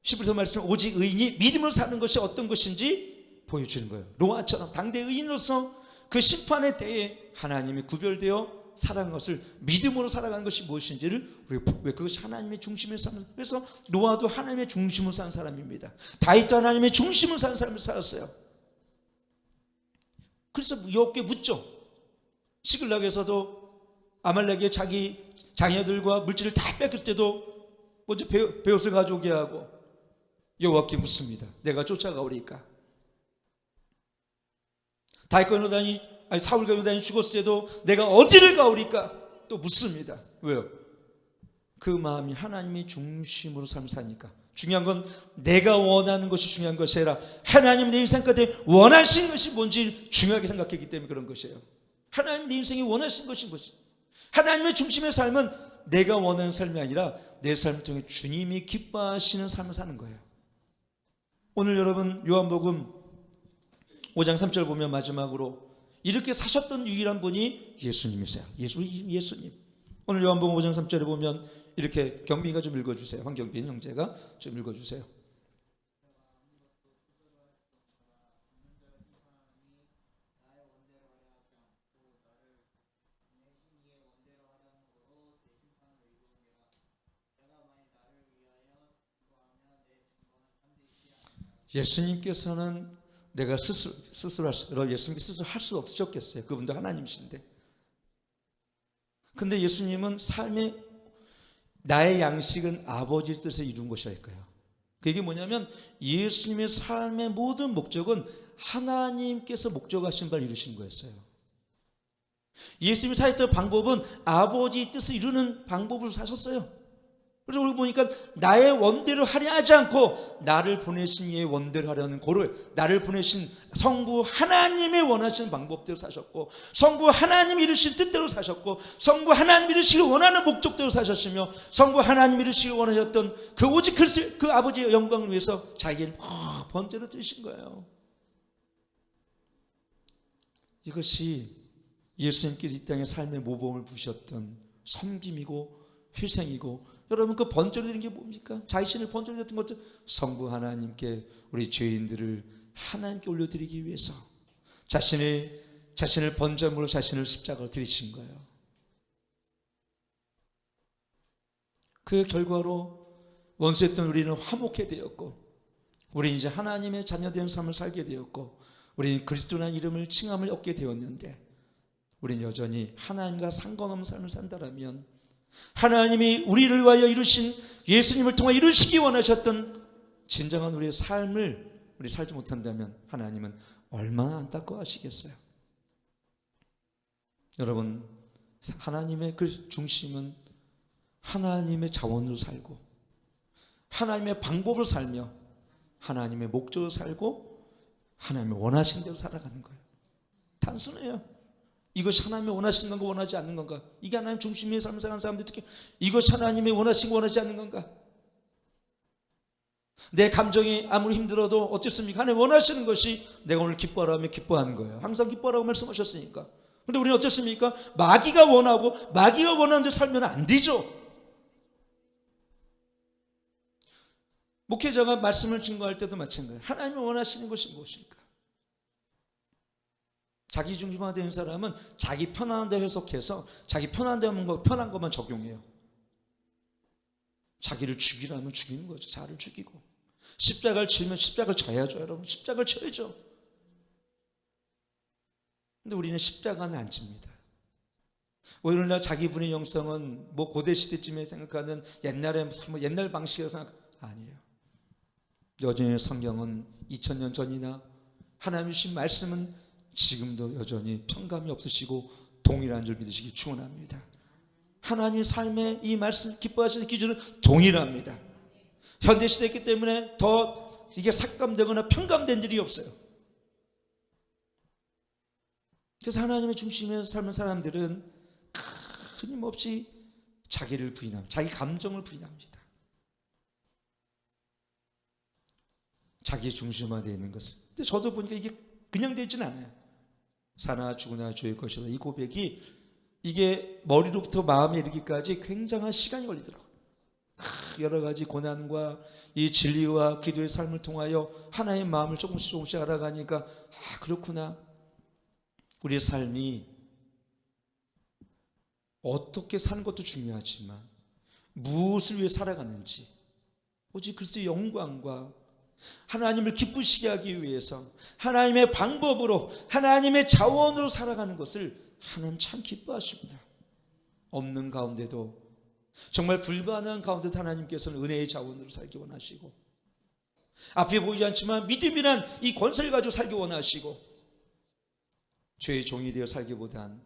11절 말씀 오직 의인이 믿음으로 사는 것이 어떤 것인지 보여주는 거예요. 노아처럼 당대 의인으로서 그 심판의 때에 하나님이 구별되어 살아간 것을, 믿음으로 살아가는 것이 무엇인지를 왜 그것이 하나님의 중심을 사는, 그래서 노아도 하나님의 중심으로 사는 사람입니다. 다윗도 하나님의 중심으로 사는 사람을 살았어요. 그래서 여호와께 묻죠. 시글락에서도 아말렉의 자기 자녀들과 물질을 다 뺏길 때도 먼저 베옷을 가져오게 하고 여호와께 묻습니다. 내가 쫓아가오리까? 다윗과 요나단이, 사울과 요나단이 죽었을 때도 내가 어디를 가오리까? 또 묻습니다. 왜요? 그 마음이 하나님의 중심으로 삶을 사니까. 중요한 건 내가 원하는 것이 중요한 것이 아니라 하나님 내 인생 가운데 원하신 것이 뭔지 중요하게 생각했기 때문에 그런 것이에요. 하나님 내 인생이 원하신 것이 무엇이, 하나님의 중심의 삶은 내가 원하는 삶이 아니라 내 삶을 통해 주님이 기뻐하시는 삶을 사는 거예요. 오늘 여러분 요한복음 5장 3절 보면 마지막으로 이렇게 사셨던 유일한 분이 예수님이세요. 예수님. 오늘 요한복음 5장 3절에 보면 이렇게, 경빈이가 좀 읽어주세요. 황경빈 형제가 좀 읽어주세요. 예수님께서는 내가 스스로 할 수, 예수님께 스스로 할 수 없으셨겠어요. 그분도 하나님이신데. 근데 예수님은 삶의, 나의 양식은 아버지의 뜻을 이룬 것이랄까요. 그게 뭐냐면 예수님의 삶의 모든 목적은 하나님께서 목적하신 바를 이루신 거였어요. 예수님이 사셨던 방법은 아버지의 뜻을 이루는 방법으로 사셨어요. 그래서 우리 보니까 나의 원대로 하려 하지 않고 나를 보내신 이의 원대로 하려는 고를, 나를 보내신 성부 하나님의 원하시는 방법대로 사셨고, 성부 하나님이 이루신 뜻대로 사셨고, 성부 하나님이 이루시길 원하는 목적대로 사셨으며, 성부 하나님이 이루시길 원하셨던 그 오직 그리스도 그 아버지의 영광을 위해서 자기를 번제로 드신 거예요. 이것이 예수님께서 이 땅에 삶의 모범을 부으셨던 섬김이고 희생이고, 여러분 그 번제로 드린 게 뭡니까? 자신을 번제로 드렸던 것은 성부 하나님께 우리 죄인들을 하나님께 올려드리기 위해서 자신을 번제물로 자신을 십자가로 드리신 거예요. 그 결과로 원수였던 우리는 화목해 되었고, 우리는 이제 하나님의 자녀된 삶을 살게 되었고, 우리는 그리스도라는 이름을 칭함을 얻게 되었는데, 우리는 여전히 하나님과 상관없는 삶을 산다면 하나님이 우리를 위하여 이루신, 예수님을 통해 이루시기 원하셨던 진정한 우리의 삶을 우리 살지 못한다면 하나님은 얼마나 안타까워하시겠어요. 여러분, 하나님의 그 중심은 하나님의 자원으로 살고, 하나님의 방법으로 살며, 하나님의 목적으로 살고, 하나님의 원하신 대로 살아가는 거예요. 단순해요. 이것이 하나님의 원하시는 건가 원하지 않는 건가? 이게 하나님 중심의 삶을 사는 사람들, 특히 이것이 하나님의 원하시고 원하지 않는 건가? 내 감정이 아무리 힘들어도 어쨌습니까? 하나님 원하시는 것이 내가 오늘 기뻐하라면 기뻐하는 거예요. 항상 기뻐하라고 말씀하셨으니까. 그런데 우리는 어쨌습니까? 마귀가 원하는 데 살면 안 되죠. 목회자가 말씀을 증거할 때도 마찬가지예요. 하나님이 원하시는 것이 무엇일까? 자기 중심화된 사람은 자기 편안한 데 해석해서 자기 편한 것만 적용해요. 자기를 죽이라면 죽이는 거죠. 자를 죽이고. 십자가를 지면 십자가를 져야죠. 여러분, 십자가를 쳐야죠. 근데 우리는 십자가는 안 집니다. 오늘날 자기 분의 영성은 뭐 고대 시대쯤에 생각하는 옛날에 뭐 옛날 방식이라고 생각 아니에요. 여전히 성경은 2000년 전이나 하나님 주신 말씀은 지금도 여전히 평감이 없으시고 동일한 줄 믿으시기 축원합니다. 하나님의 삶에 이 말씀 기뻐하시는 기준은 동일합니다. 현대 시대이기 때문에 더 이게 삭감되거나 평감된 일이 없어요. 그래서 하나님의 중심에 삶은 사람들은 끊임없이 자기를 부인합니다. 자기 감정을 부인합니다. 자기 중심화되어 있는 것을. 근데 저도 보니까 이게 그냥 되진 않아요. 사나 죽으나 주의 것이다. 이 고백이 이게 머리로부터 마음에 이르기까지 굉장한 시간이 걸리더라고요. 여러 가지 고난과 이 진리와 기도의 삶을 통하여 하나의 마음을 조금씩 알아가니까 그렇구나. 우리의 삶이 어떻게 사는 것도 중요하지만 무엇을 위해 살아가는지 오직 그리스도의 영광과 하나님을 기쁘시게 하기 위해서 하나님의 방법으로 하나님의 자원으로 살아가는 것을 하나님 참 기뻐하십니다. 없는 가운데도 정말 불가능한 가운데도 하나님께서는 은혜의 자원으로 살기 원하시고 앞에 보이지 않지만 믿음이란 이 권세를 가지고 살기 원하시고 죄의 종이 되어 살기보단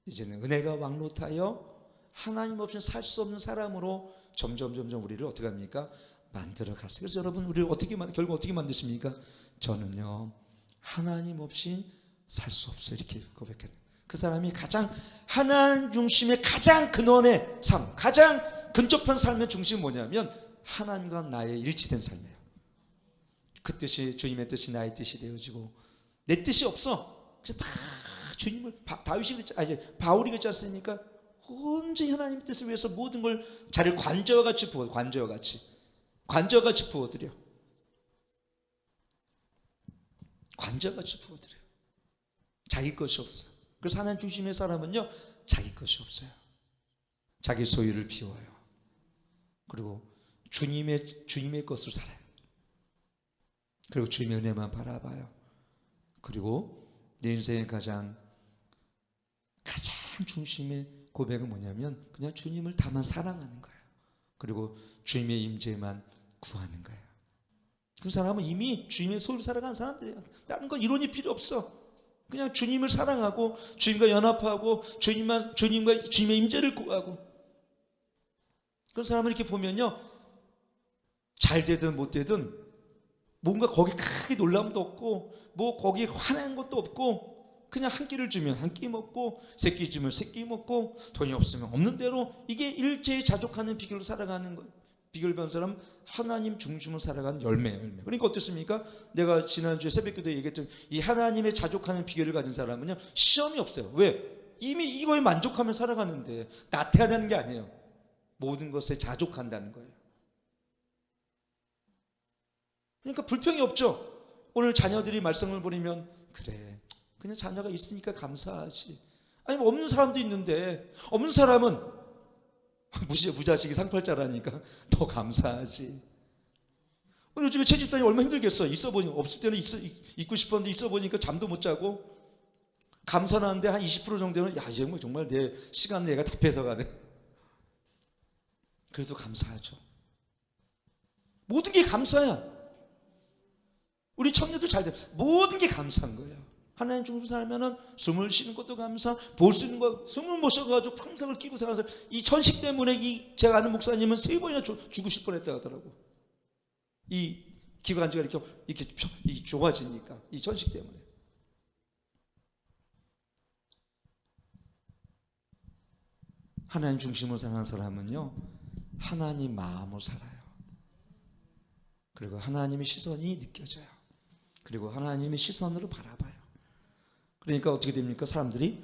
이제는 은혜가 왕노타여 하나님 없이는 살 수 없는 사람으로 점점 우리를 어떻게 합니까? 만들어 갔어요. 그래서 여러분 우리를 결국 어떻게 만드십니까? 저는요 하나님 없이 살 수 없어요. 이렇게 고백해요. 그 사람이 가장 하나님 중심의 가장 근원의 삶, 가장 근접한 삶의 중심은 뭐냐면 하나님과 나의 일치된 삶이에요. 그 뜻이 주님의 뜻이 나의 뜻이 되어지고 내 뜻이 없어. 그래서 다 주님을 바울이 그랬지 않습니까? 온전히 하나님의 뜻을 위해서 모든 걸 자를 관저와 같이 부어드려. 관저같이 부어드려요. 자기 것이 없어요. 그래서 하나님 중심의 사람은요 자기 것이 없어요. 자기 소유를 비워요. 그리고 주님의 것으로 살아요. 그리고 주님의 은혜만 바라봐요. 그리고 내 인생의 가장 중심의 고백은 뭐냐면 그냥 주님을 다만 사랑하는 거예요. 그리고 주님의 임재만 구하는 거예요. 그 사람은 이미 주님의 소유를 살아가는 사람들이에요. 다른 건 이론이 필요 없어. 그냥 주님을 사랑하고 주님과 연합하고 주님과 주님의 임재를 구하고. 그런 사람을 이렇게 보면요 잘 되든 못 되든 뭔가 거기 크게 놀람도 없고 뭐 거기 화난 것도 없고 그냥 한 끼를 주면 한 끼 먹고 세 끼 주면 세 끼 먹고 돈이 없으면 없는 대로 이게 일제히 자족하는 비결로 살아가는 거예요. 비결 배운 사람 하나님 중심으로 살아가는 열매예요. 그러니까 어떻습니까? 내가 지난주에 새벽기도에 얘기했던 이 하나님의 자족하는 비결을 가진 사람은요 시험이 없어요. 왜? 이미 이거에 만족하며 살아가는데 나태하다는 게 아니에요. 모든 것에 자족한다는 거예요. 그러니까 불평이 없죠. 오늘 자녀들이 말썽을 부리면 그래 그냥 자녀가 있으니까 감사하지. 아니 뭐 없는 사람도 있는데 없는 사람은 무자식이 상팔자라니까 더 감사하지. 오늘 요즘에 채집사님 얼마나 힘들겠어. 있어 보니 없을 때는 있고 싶었는데 있어 보니까 잠도 못 자고 감사하는데 한 20% 정도는 야 이제 정말 내 시간 내가 다 뺏어가네. 그래도 감사하죠. 모든 게 감사야. 우리 청년들 잘 돼. 모든 게 감사한 거예요. 하나님 중심 살면은 숨을 쉬는 것도 감사, 볼 수 있는 거 숨을 못 쉬어가지고 평생을 끼고 살아서 이 천식 때문에 제가 아는 목사님은 3번이나 죽으실 뻔했다 하더라고. 이 기관지가 이렇게 좁아지니까 이 천식 때문에. 하나님 중심으로 사는 사람은요 하나님 마음으로 살아요. 그리고 하나님의 시선이 느껴져요. 그리고 하나님의 시선으로 바라봐요. 그러니까 어떻게 됩니까? 사람들이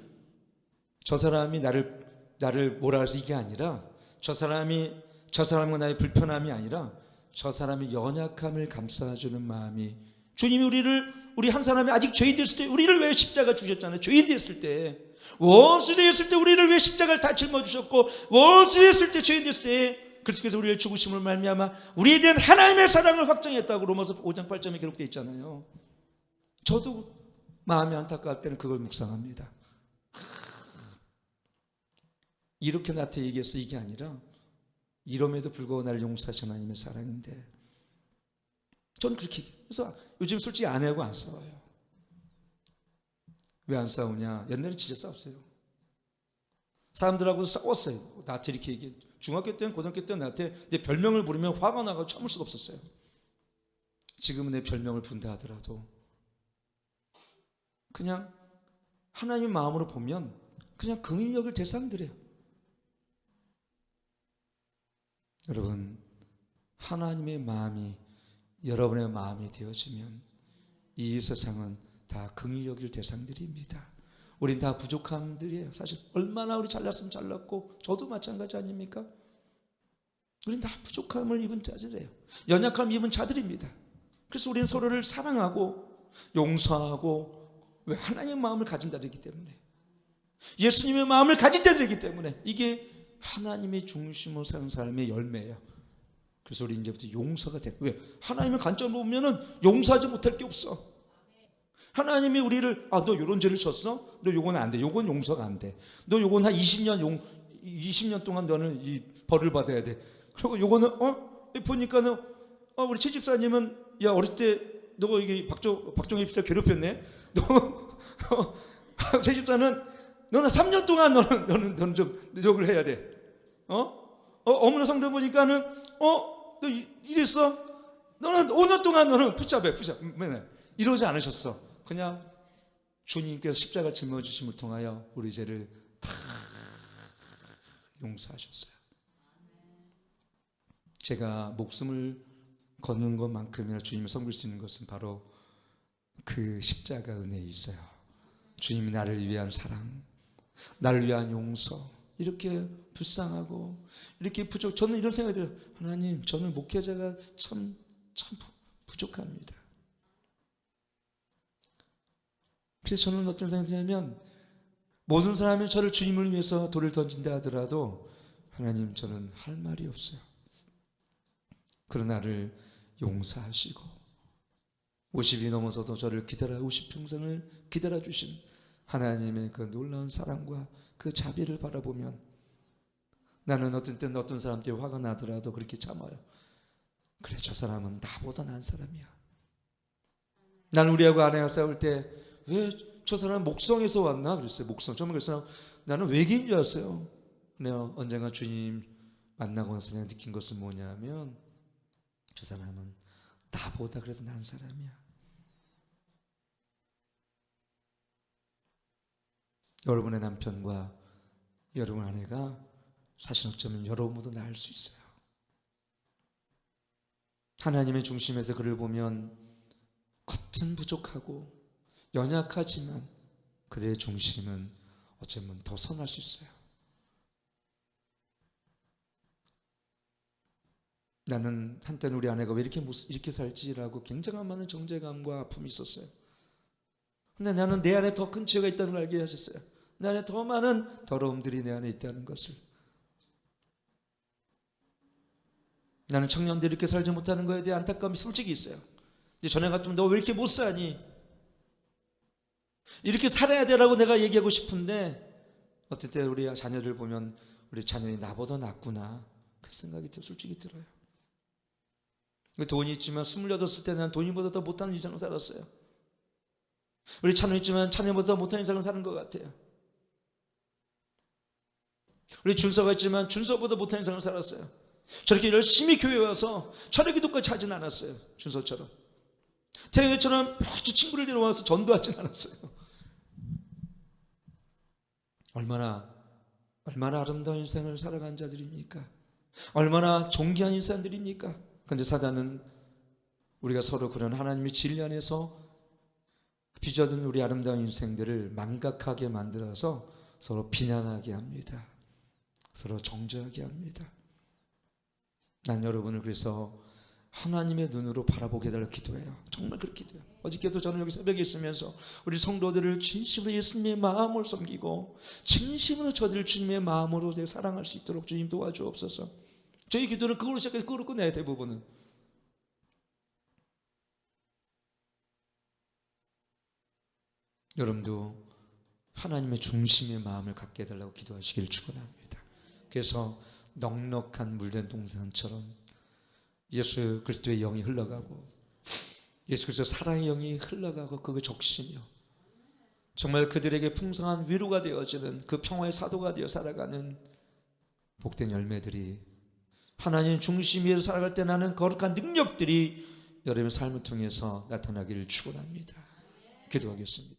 저 사람이 나를 뭐라 해서 이게 아니라 저 사람과 나의 불편함이 아니라 저 사람의 연약함을 감싸주는 마음이 주님이 우리 한 사람이 아직 죄인 됐을 때 우리를 왜 십자가 주셨잖아요. 죄인 됐을 때 원수 되었을 때 우리를 왜 십자가를 다 짊어주셨고 원수 되었을 때 죄인 됐을 때 그리스도께서 우리의 죽으심을 말미암아 우리에 대한 하나님의 사랑을 확정했다고 로마서 5장 8절에 기록되어 있잖아요. 저도 마음이 안타까울 때는 그걸 묵상합니다. 이렇게 나한테 얘기했어, 이게 아니라 이럼에도 불구하고 나를 용서하신 하나님의 사랑인데, 저는 그렇게, 그래서 요즘 솔직히 아내하고 안 싸워요. 왜 안 싸우냐? 옛날에 진짜 싸웠어요. 사람들하고 싸웠어요. 나한테 이렇게 얘기해. 중학교 때는, 고등학교 때는 나한테 내 별명을 부르면 화가 나고 참을 수가 없었어요. 지금은 내 별명을 부른다 하더라도 그냥 하나님의 마음으로 보면 그냥 긍휼히 여길 대상들이에요. 여러분, 하나님의 마음이 여러분의 마음이 되어지면 이 세상은 다 긍휼히 여길 대상들입니다. 우린 다 부족함들이에요. 사실 얼마나 우리 잘났으면 잘났고, 저도 마찬가지 아닙니까? 우린 다 부족함을 입은 자들이에요. 연약함을 입은 자들입니다. 그래서 우리는 서로를 사랑하고 용서하고, 왜? 하나님의 마음을 가진 자들이기 때문에, 예수님의 마음을 가진 자들이기 때문에, 이게 하나님의 중심으로 사는 삶의 열매예요. 그래서 우리 이제부터 용서가 돼. 왜? 하나님의 관점으로 보면은 용서하지 못할 게 없어. 하나님이 우리를, 너 요런 죄를 졌어? 너 요건 안 돼. 요건 용서가 안 돼. 너 요건 한 20년 동안 너는 이 벌을 받아야 돼. 그리고 요거는 보니까는 우리 최 집사님은, 야, 어렸을 때 너 이게 박종희 집사 괴롭혔네. 너 최 집사는 너는 3년 동안 너는 좀 노력을 해야 돼. 어머나 성도 보니까는 너 이랬어? 너는 5년 동안 너는 붙잡아 맨날 이러지 않으셨어. 그냥 주님께서 십자가 짊어지심을 통하여 우리 죄를 다 용서하셨어요. 제가 목숨을 걷는 것만큼이나 주님을 섬길 수 있는 것은 바로 그 십자가 은혜에 있어요. 주님이 나를 위한 사랑, 나를 위한 용서, 이렇게 불쌍하고 이렇게 부족. 저는 이런 생각이 들어요. 하나님, 저는 목회자가 참 부족합니다. 그래서 저는 어떤 생각이 드냐면, 모든 사람이 저를 주님을 위해서 돌을 던진다 하더라도 하나님, 저는 할 말이 없어요. 그러나 나를 용서하시고 50이 넘어서도 저를 50평생을 기다려주신 하나님의 그 놀라운 사랑과 그 자비를 바라보면, 나는 어떤 때는 어떤 사람들이 화가 나더라도 그렇게 참아요. 그래, 저 사람은 나보다 나은 사람이야. 나는 우리하고 아내가 싸울 때, 왜 저 사람은 목성에서 왔나 그랬어요. 목성. 정말 그래서 나는 외계인 줄 알았어요. 내가 언젠가 주님 만나고 나서 내가 느낀 것은 뭐냐면, 저 사람은 나보다 그래도 나은 사람이야. 여러분의 남편과 여러분 아내가 사실 어쩌면 여러분보다 나을 수 있어요. 하나님의 중심에서 그를 보면 겉은 부족하고 연약하지만 그들의 중심은 어쩌면 더 선할 수 있어요. 나는 한때는 우리 아내가 왜 이렇게 살지라고 굉장한 많은 정죄감과 아픔이 있었어요. 근데 나는 내 안에 더 큰 죄가 있다는 걸 알게 하셨어요. 내 안에 더 많은 더러움들이 내 안에 있다는 것을. 나는 청년들이 이렇게 살지 못하는 것에 대한 안타까움이 솔직히 있어요. 이제 전에 같으면 너 왜 이렇게 못 사니? 이렇게 살아야 되라고 내가 얘기하고 싶은데, 어떨 때 우리 자녀들 보면 우리 자녀이 나보다 낫구나, 그 생각이 솔직히 들어요. 돈이 있지만 28살 때 난 돈이보다 더 못하는 인생을 살았어요. 우리 자녀 있지만 자녀보다 못하는 인생을 사는 것 같아요. 우리 준서가 있지만 준서보다 못하는 인생을 살았어요. 저렇게 열심히 교회에 와서 철회 기도까지 하진 않았어요. 준서처럼. 태영이처럼 매주 친구를 데려와서 전도하진 않았어요. 얼마나 아름다운 인생을 살아간 자들입니까? 얼마나 존귀한 인생들입니까? 그런데 사단은 우리가 서로 그런 하나님의 진리 안에서 빚어든 우리 아름다운 인생들을 망각하게 만들어서 서로 비난하게 합니다. 서로 정죄하게 합니다. 난 여러분을 그래서 하나님의 눈으로 바라보게 해달라고 기도해요. 정말 그렇게 기도해요. 어저께도 저는 여기 새벽에 있으면서 우리 성도들을 진심으로 예수님의 마음을 섬기고 진심으로 저들을 주님의 마음으로 사랑할 수 있도록 주님 도와주옵소서. 저희 기도는 그걸로 시작해서 그걸로 끝내요. 대부분은. 여러분도 하나님의 중심의 마음을 갖게 해달라고 기도하시길 축원합니다. 그래서 넉넉한 물된 동산처럼 예수 그리스도의 영이 흘러가고 예수 그리스도 사랑의 영이 흘러가고 그거 적시며 정말 그들에게 풍성한 위로가 되어지는 그 평화의 사도가 되어 살아가는 복된 열매들이 하나님 중심 위에서 살아갈 때 나는 거룩한 능력들이 여러분의 삶을 통해서 나타나기를 축원합니다. 기도하겠습니다.